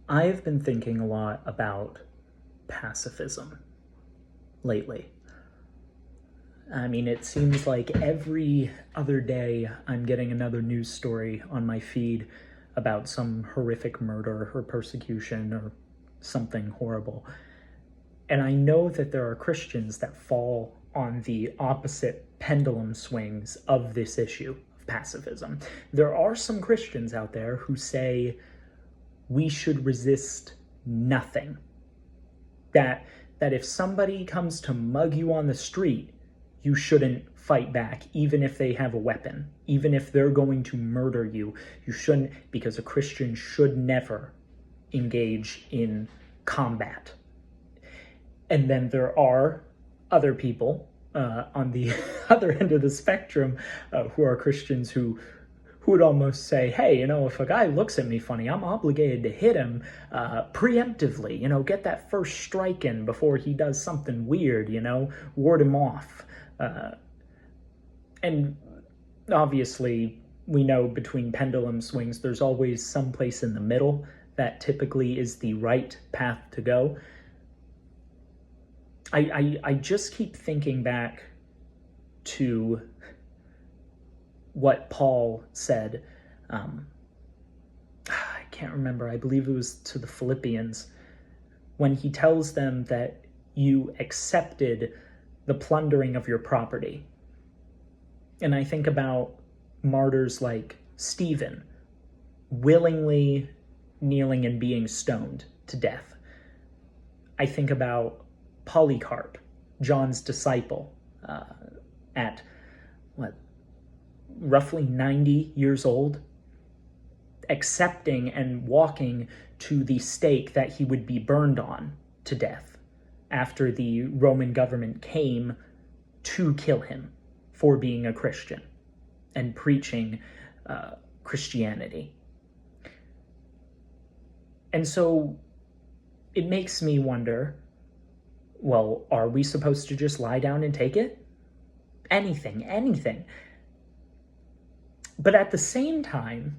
I've been thinking a lot about pacifism lately. I mean, it seems like every other day I'm getting another news story on my feed about some horrific murder or persecution or something horrible. And I know that there are Christians that fall on the opposite pendulum swings of this issue of pacifism. There are some Christians out there who say we should resist nothing. That if somebody comes to mug you on the street, you shouldn't fight back, even if they have a weapon. Even if they're going to murder you, you shouldn't, because a Christian should never engage in combat. And then there are other people on the other end of the spectrum who are Christians who would almost say, hey, if a guy looks at me funny, I'm obligated to hit him preemptively, get that first strike in before he does something weird, ward him off. And obviously, we know between pendulum swings, there's always some place in the middle that typically is the right path to go. I just keep thinking back to what Paul said. I can't remember. I believe it was to the Philippians, when he tells them that you accepted the plundering of your property. And I think about martyrs like Stephen, willingly kneeling and being stoned to death. I think about Polycarp, John's disciple, at roughly 90 years old, accepting and walking to the stake that he would be burned on to death after the Roman government came to kill him for being a Christian and preaching Christianity. And so it makes me wonder, well, are we supposed to just lie down and take it? Anything. But at the same time,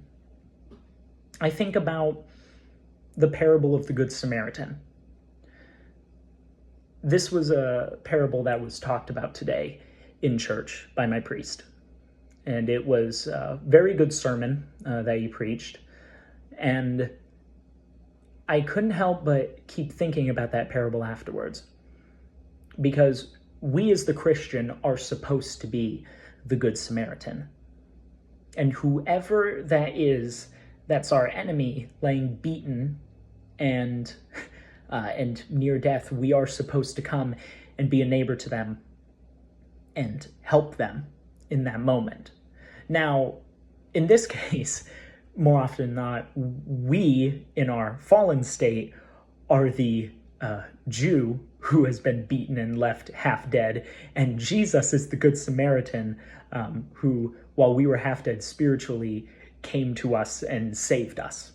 I think about the parable of the Good Samaritan. This was a parable that was talked about today in church by my priest. And it was a very good sermon that he preached. And I couldn't help but keep thinking about that parable afterwards. Because we as the Christian are supposed to be the Good Samaritan. And whoever that is, that's our enemy, laying beaten and near death, we are supposed to come and be a neighbor to them and help them in that moment. Now, in this case, more often than not, we, in our fallen state, are the Jew who has been beaten and left half dead, and Jesus is the Good Samaritan who, while we were half dead spiritually, came to us and saved us.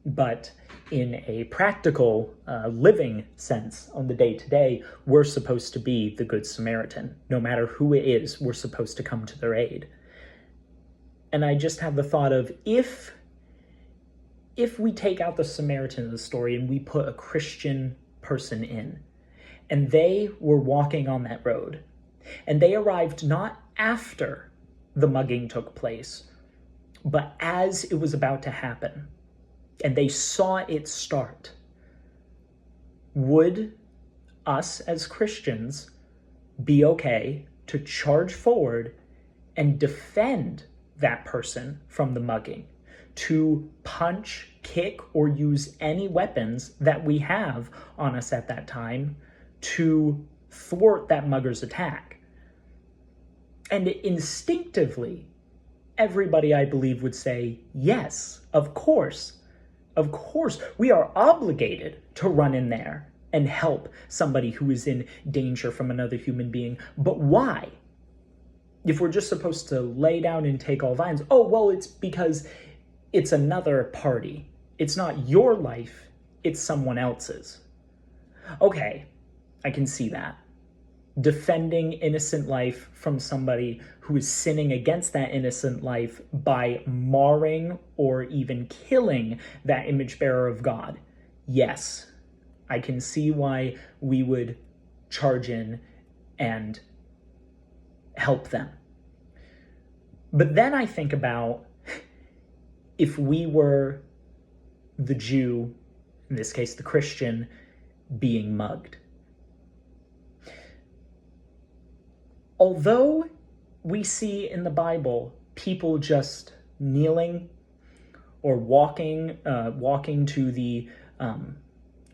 But in a practical living sense, on the day-to-day, we're supposed to be the Good Samaritan. No matter who it is, we're supposed to come to their aid. And I just have the thought of, if we take out the Samaritan of the story and we put a Christian person in, and they were walking on that road, and they arrived not after the mugging took place, but as it was about to happen, and they saw it start, would us as Christians be okay to charge forward and defend that person from the mugging, to punch, kick, or use any weapons that we have on us at that time to thwart that mugger's attack? And instinctively, everybody, I believe, would say, yes, of course, we are obligated to run in there and help somebody who is in danger from another human being. But why? If we're just supposed to lay down and take all vines, oh, well, it's because it's another party. It's not your life, it's someone else's. Okay, I can see that. Defending innocent life from somebody who is sinning against that innocent life by marring or even killing that image bearer of God. yes, I can see why we would charge in and help them. But then I think about if we were the Jew, in this case the Christian, being mugged. Although we see in the Bible people just kneeling or walking to the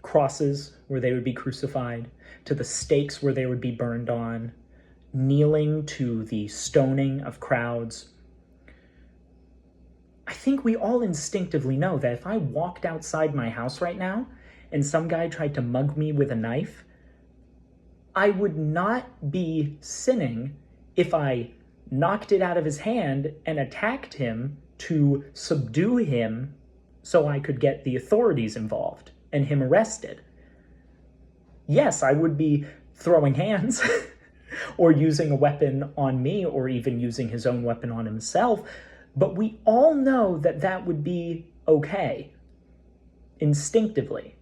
crosses where they would be crucified, to the stakes where they would be burned on, kneeling to the stoning of crowds, I think we all instinctively know that if I walked outside my house right now and some guy tried to mug me with a knife, I would not be sinning if I knocked it out of his hand and attacked him to subdue him so I could get the authorities involved and him arrested. Yes, I would be throwing hands or using a weapon on me or even using his own weapon on himself, but we all know that that would be okay, instinctively.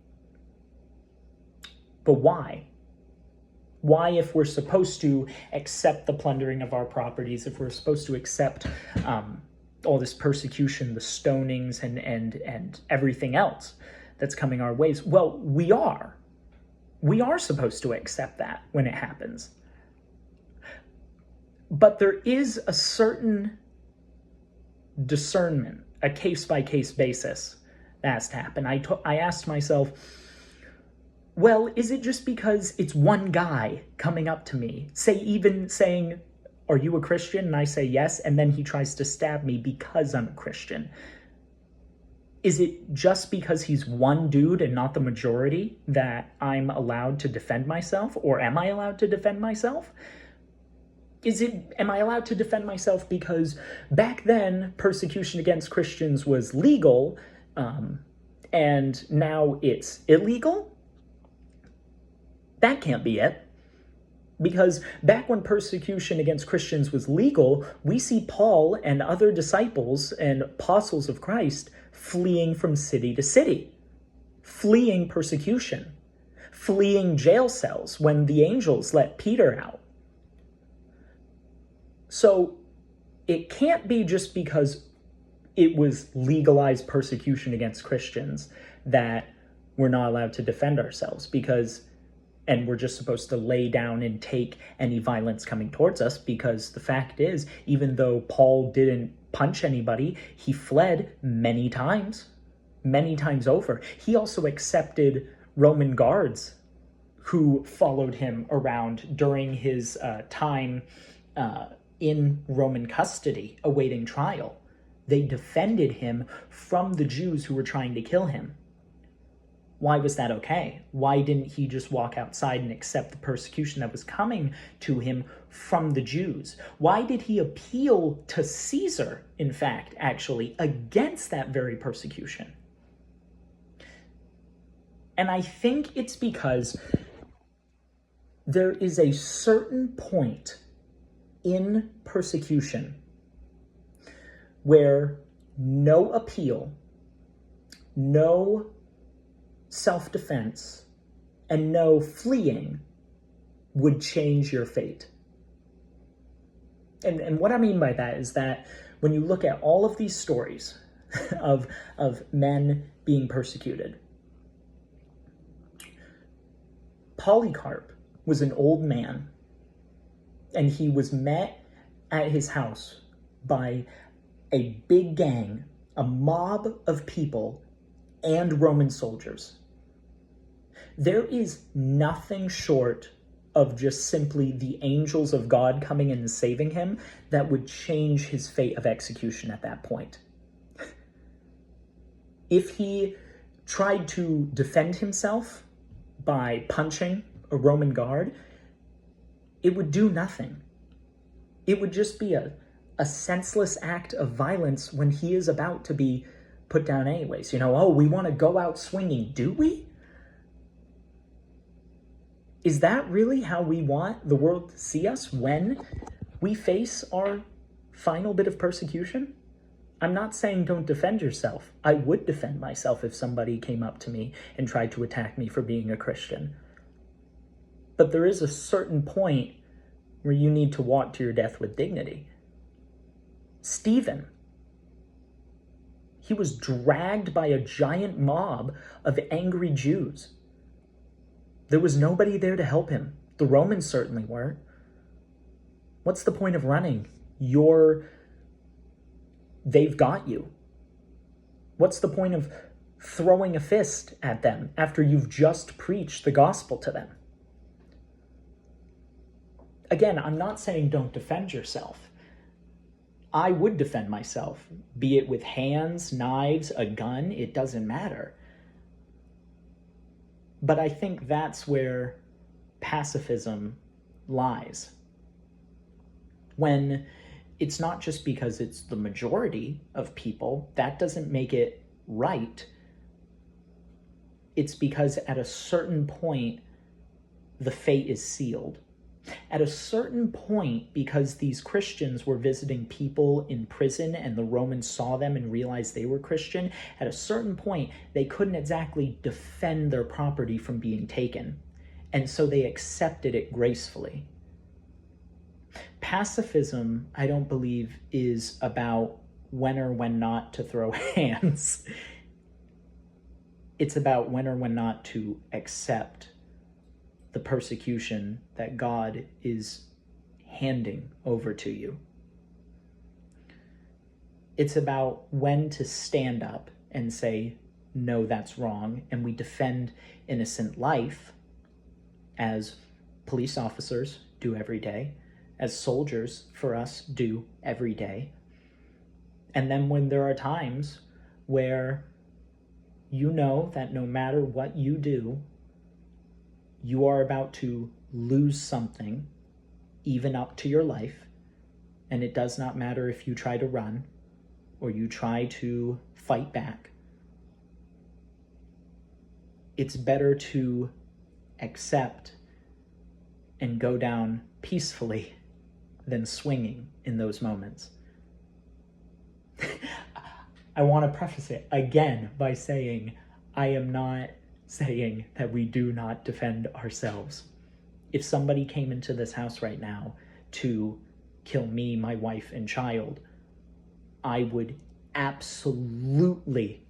But why? Why, if we're supposed to accept the plundering of our properties, if we're supposed to accept all this persecution, the stonings, and everything else that's coming our ways? Well, we are. We are supposed to accept that when it happens. But there is a certain discernment, a case-by-case basis that has to happen. I asked myself, well, is it just because it's one guy coming up to me, even saying, "Are you a Christian?" And I say yes, and then he tries to stab me because I'm a Christian? Is it just because he's one dude and not the majority that I'm allowed to defend myself? Or am I allowed to defend myself? Am I allowed to defend myself because back then persecution against Christians was legal, and now it's illegal? That can't be it. Because back when persecution against Christians was legal, we see Paul and other disciples and apostles of Christ fleeing from city to city, fleeing persecution, fleeing jail cells when the angels let Peter out. So it can't be just because it was legalized persecution against Christians that we're not allowed to defend ourselves, and we're just supposed to lay down and take any violence coming towards us, because the fact is, even though Paul didn't punch anybody, he fled many times over. He also accepted Roman guards who followed him around during his time in Roman custody, awaiting trial. They defended him from the Jews who were trying to kill him. Why was that okay? Why didn't he just walk outside and accept the persecution that was coming to him from the Jews? Why did he appeal to Caesar, in fact, actually, against that very persecution? And I think it's because there is a certain point in persecution where no appeal, no self-defense, and no fleeing would change your fate. And what I mean by that is that when you look at all of these stories of men being persecuted, Polycarp was an old man, and he was met at his house by a big gang, a mob of people, and Roman soldiers. There is nothing short of just simply the angels of God coming in and saving him that would change his fate of execution at that point. If he tried to defend himself by punching a Roman guard, it would do nothing. It would just be a senseless act of violence when he is about to be put down anyways. We want to go out swinging. Do we? Is that really how we want the world to see us when we face our final bit of persecution? I'm not saying don't defend yourself. I would defend myself if somebody came up to me and tried to attack me for being a Christian. But there is a certain point where you need to walk to your death with dignity. Stephen, he was dragged by a giant mob of angry Jews. There was nobody there to help him. The Romans certainly weren't. What's the point of running? They've got you. What's the point of throwing a fist at them after you've just preached the gospel to them? Again, I'm not saying don't defend yourself. I would defend myself, be it with hands, knives, a gun, it doesn't matter. But I think that's where pacifism lies. When it's not just because it's the majority of people, that doesn't make it right. It's because at a certain point, the fate is sealed. At a certain point, because these Christians were visiting people in prison and the Romans saw them and realized they were Christian, at a certain point, they couldn't exactly defend their property from being taken. And so they accepted it gracefully. Pacifism, I don't believe, is about when or when not to throw hands. It's about when or when not to accept the persecution that God is handing over to you. It's about when to stand up and say, no, that's wrong, and we defend innocent life as police officers do every day, as soldiers for us do every day. And then when there are times where you know that no matter what you do, you are about to lose something, even up to your life, and it does not matter if you try to run or you try to fight back. It's better to accept and go down peacefully than swinging in those moments. I want to preface it again by saying I am not saying that we do not defend ourselves. If somebody came into this house right now to kill me, my wife, and child, I would absolutely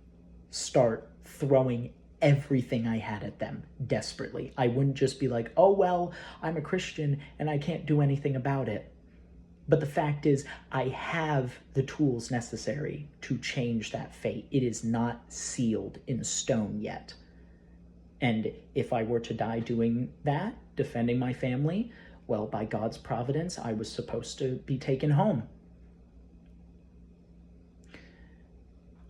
start throwing everything I had at them desperately. I wouldn't just be like, oh, well, I'm a Christian and I can't do anything about it. But the fact is, I have the tools necessary to change that fate. It is not sealed in stone yet. And if I were to die doing that, defending my family, well, by God's providence, I was supposed to be taken home.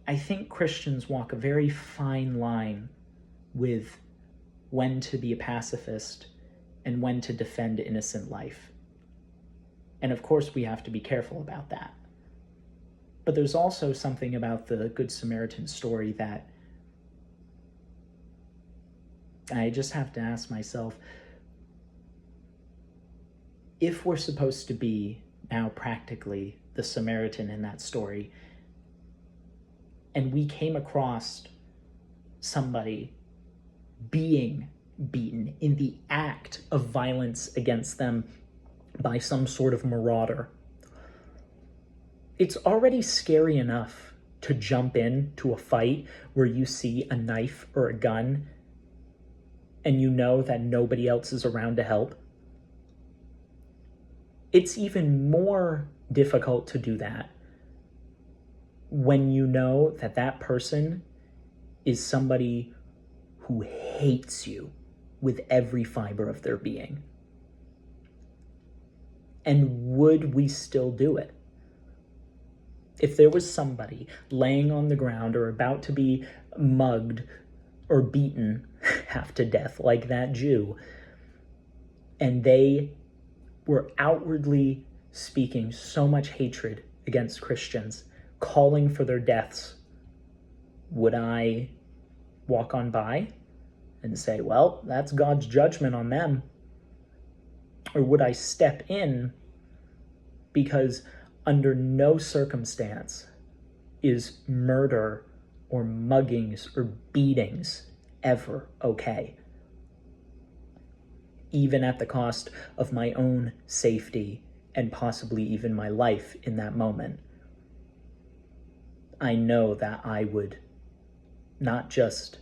I think Christians walk a very fine line with when to be a pacifist and when to defend innocent life. And of course, we have to be careful about that. But there's also something about the Good Samaritan story that I just have to ask myself, if we're supposed to be now practically the Samaritan in that story, and we came across somebody being beaten in the act of violence against them by some sort of marauder, it's already scary enough to jump into a fight where you see a knife or a gun and you know that nobody else is around to help. It's even more difficult to do that when you know that that person is somebody who hates you with every fiber of their being. And would we still do it? If there was somebody laying on the ground or about to be mugged or beaten half to death like that Jew, and they were outwardly speaking so much hatred against Christians, calling for their deaths, would I walk on by and say, well, that's God's judgment on them? Or would I step in because under no circumstance is murder or muggings or beatings ever okay? Even at the cost of my own safety and possibly even my life in that moment, I know that I would not just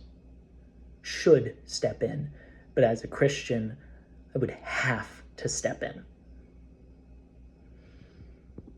should step in, but as a Christian, I would have to step in.